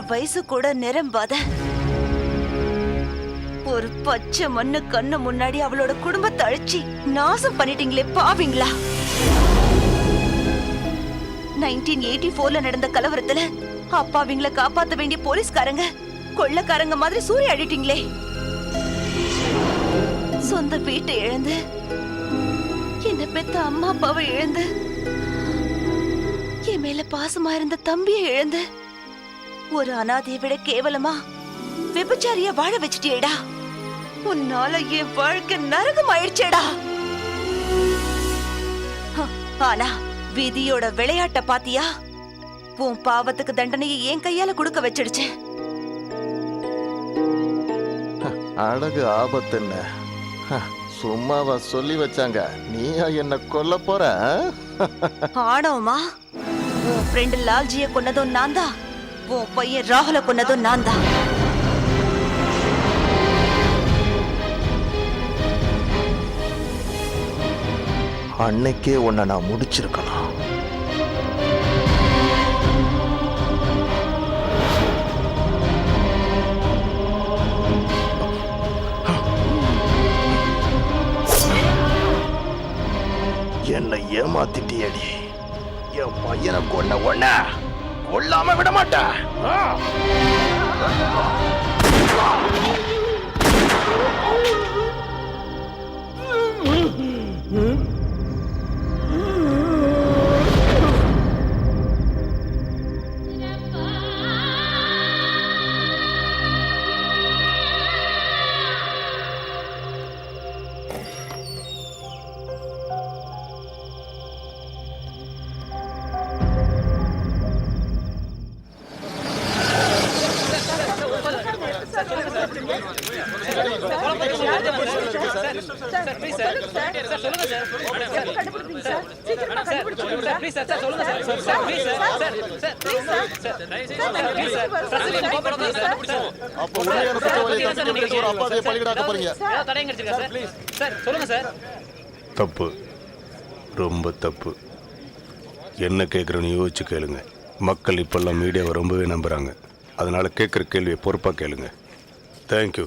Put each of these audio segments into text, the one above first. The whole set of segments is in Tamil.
என் வயசு கூட நிரம்பாத ஒரு பச்சை மண்ணு கண்ணு முன்னாடி அவளோட குடும்பத்தை அழிச்சு நாசம் பண்ணிட்டீங்களே பாவீங்களா? 1984ல நடந்த கலவரத்துல அப்பாவிங்கள காப்பாத்த வேண்டிய போலீஸ்காரங்க கொள்ளக்காரங்க மாதிரி சூறை அடிட்டீங்களே. சொந்த வீட்டை இழந்து என்ன பெத்த அம்மா அப்பாவை இழந்து என் மேல பாசமா இருந்த தம்பியை இழந்து ஒரு அனாதையை விட கேவலமா விபச்சாரிய வாழ வச்சிட்டியேடா. உன்னால என் வாழ்க்கை நரகம் ஆயிடுச்சேடா. ஆனா விதியோட விளையாட்ட பாத்தியா? உன் பாவத்துக்கு தண்டனையை என் கையால கொடுக்க வச்சிடுச்சு. அழகு ஆபத்து என்ன? சும்மாவா சொல்லி வச்சாங்க? நீயா என்ன கொல்ல போற? ஆனோமா, உன் ஃப்ரெண்ட் லால்ஜிய கொன்னதும் நான் தான், உன் பையன் ராகுல கொன்னதும் நான் தான். அன்னைக்கே உன்னை நான் முடிச்சிருக்கலாம். என்னை ஏமாத்திட்டியடி. என் பையனை கொன்ன ஒண்ண கொல்லாம விட மாட்டேன். தப்பு, ரொம்ப தப்பு. என்ன கேட்குறேன்னு யோசிச்சு கேளுங்க. மக்கள் இப்பெல்லாம் மீடியாவை ரொம்பவே நம்புறாங்க. அதனால கேட்குற கேள்வியை பொறுப்பா கேளுங்க. தேங்க்யூ.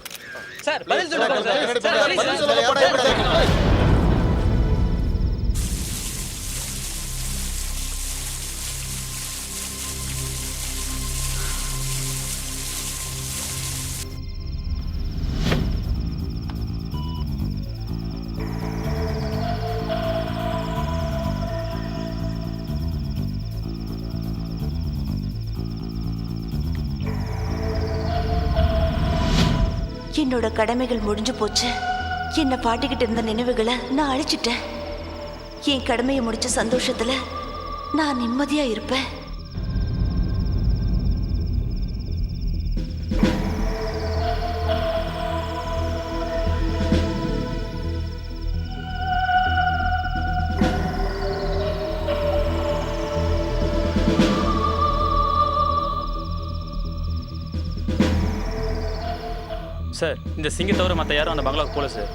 என்னோட கடமைகள் முடிஞ்சு போச்சு. என்ன பாட்டிக்கிட்டு இருந்த நினைவுகளை நான் அழிச்சிட்டேன். என் கடமையை முடிச்ச சந்தோஷத்துல நான் நிம்மதியா இருப்பேன். சார், இந்த சிங்கை தவிர மற்ற யாரும் அந்த பங்களாவுக்கு போல சார்.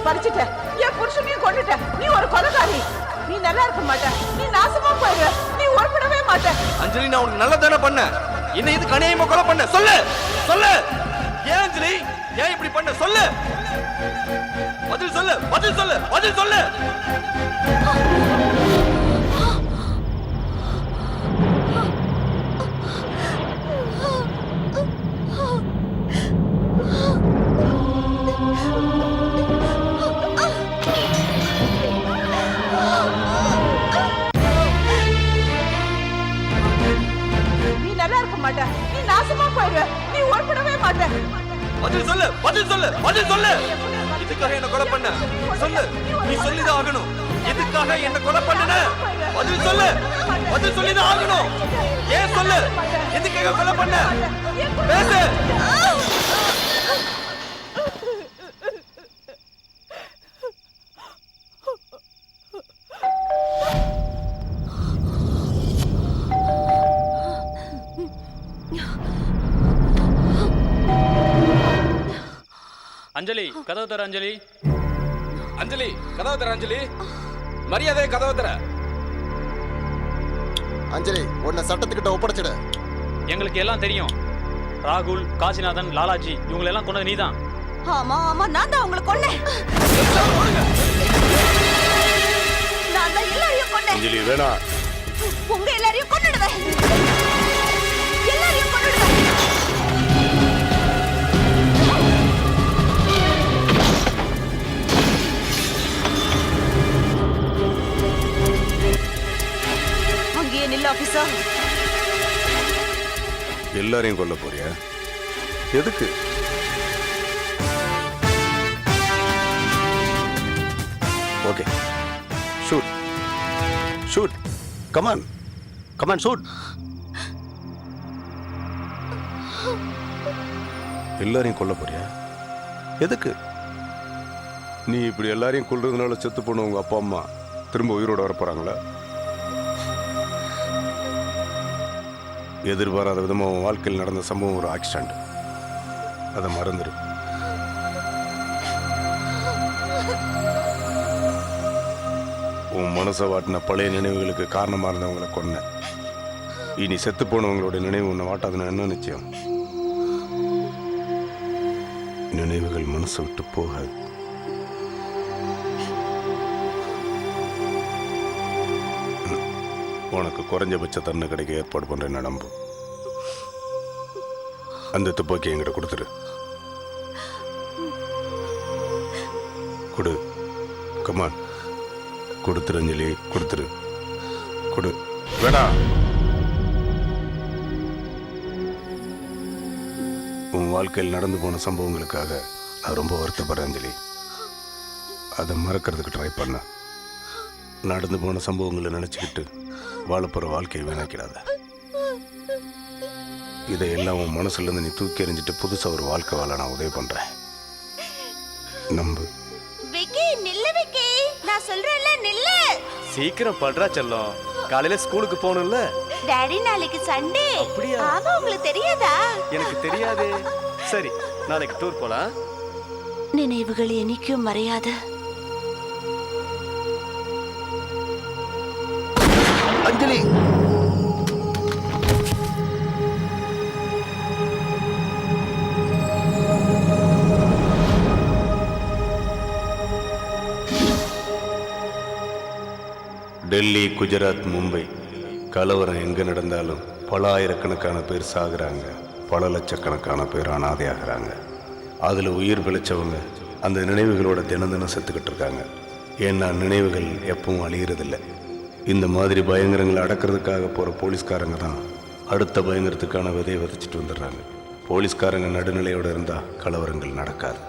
பறிச்சிட்ட, என் புருஷனையும் கொண்டுட்ட. நீ ஒரு கொலைகாரி. நீ நல்லா இருக்க மாட்ட. நீ நாசமா போயிடுவ. நீ உருப்படவே மாட்ட. அஞ்சலி, நான் உனக்கு நல்லதானே பண்ண. என்ன இது கனியமா கொலை பண்ண? சொல்லு சொல்லு. ஏன் அஞ்சலி, ஏன் இப்படி பண்ண? சொல்லு, பதில் சொல்லு, பதில் சொல்லு, பதில் சொல்லு. சொல்லு பதில் சொல்லு பதில் சொல்லு எதுக்காக என்ன கொலை பண்ண சொல்லு நீ சொல்லிதான் ஆகணும் எதுக்காக என்ன கொலை பண்ணன பதில் சொல்லு பதில் சொல்லிதான் ஆகணும் ஏன் சொல்லு எதுக்காக கொலை பண்ண பேசு அஞ்சலி கதவு தர அஞ்சலி. அஞ்சலி கதவு தர அஞ்சலி மரியாதை கதவு தர அஞ்சலி உன்னை சட்டத்துக்கிட்ட ஒப்படைச்சிடு. எங்களுக்கு எல்லாம் தெரியும். ராகுல், காசிநாதன், லாலாஜி இவங்களெல்லாம் கொண்டது நீதான். ஆமா ஆமா நான் தான் உங்களை கொன்னேன். நான் தான் எல்லாரையும் கொன்னேன். அஞ்சலி வேணா. உங்க எல்லாரையும் கொன்னுடுவேன். எல்லாரையும் கொன்னுடுவேன். அங்கேயே நில்ல ஆபீசர். எல்லாரையும் கொல்ல போறியா? எதுக்கு? Okay, shoot shoot, come on come on shoot. எல்லாரையும் கொல்ல போறியா? எதுக்கு? நீ இப்படி எல்லாரையும் கொல்றதுனால செத்து போன உங்க அப்பா அம்மா திரும்ப உயிரோட வர போறாங்களா? எதிர்பாராத விதமா உன் வாழ்க்கையில் நடந்த சம்பவம் ஒரு ஆக்சிடென்ட். அதை மறந்துடு. உன் மனசை வாட்டின பழைய நினைவுகளுக்கு காரணமா இருந்தவங்களை கொன்ன. இனி செத்து போனவங்களோட நினைவு உன்னை வாட்டாதுன்னு என்ன நிச்சயம்? நினைவுகள் மனசை விட்டு போகாது. உனக்கு குறைஞ்சபட்ச தன்னை கிடைக்க ஏற்பாடு பண்றேன் நம்பு. அந்த துப்பாக்கி என்கிட்ட கொடுத்துரு. கொடு, கமான் கொடுத்துரு அஞ்சலி, கொடுத்துரு. கொடு. வேடா. உன் வாழ்க்கையில் நடந்து போன சம்பவங்களுக்காக நான் ரொம்ப வருத்தப்படுறேன் அஞ்சலி. அதை மறக்கிறதுக்கு ட்ரை பண்ண. நடந்து போன சம்பவங்களை நினைச்சுக்கிட்டு வாழப்போற வாழ்க்கையை வீணாக்கிடாத. இதையெல்லாம் உன் மனசுல இருந்து நீ தூக்கி எறிஞ்சிட்டு புதுசா ஒரு வாழ்க்கை வாழ நான் உதவி பண்றேன். நம்பு. விக்கி நில்லு விக்கி, நான் சொல்றேன்ல நில்லு. சீக்கிரம் படுறா செல்லம், காலையில ஸ்கூலுக்கு போகணும்ல. டாடி நாளைக்கு சண்டே. அப்படியா? ஆமா, உங்களுக்கு தெரியாதா? எனக்கு தெரியாதே. சரி, நாளைக்கு டூர் போலாம். நினைவுகள் என்னைக்கும் மறையாது. அஞ்சலி டெல்லி, குஜராத், மும்பை கலவரம் எங்க நடந்தாலும் பல ஆயிரக்கணக்கான பேர் சாகுறாங்க, பல லட்சக்கணக்கான பேர் அனாதையாகிறாங்க. அதுல உயிர் பிழைச்சவங்க அந்த நினைவுகளோட தினம் தினம் செத்துக்கிட்டு இருக்காங்க. ஏன்னா நினைவுகள் எப்பவும் அழியறதில்லை. இந்த மாதிரி பயங்கரங்களை அடக்கிறதுக்காக போற போலீஸ்காரங்க தான் அடுத்த பயங்கரத்துக்கான விதையை விதைச்சிட்டு வந்துடுறாங்க. போலீஸ்காரங்க நடுநிலையோடு இருந்தா கலவரங்கள் நடக்காது.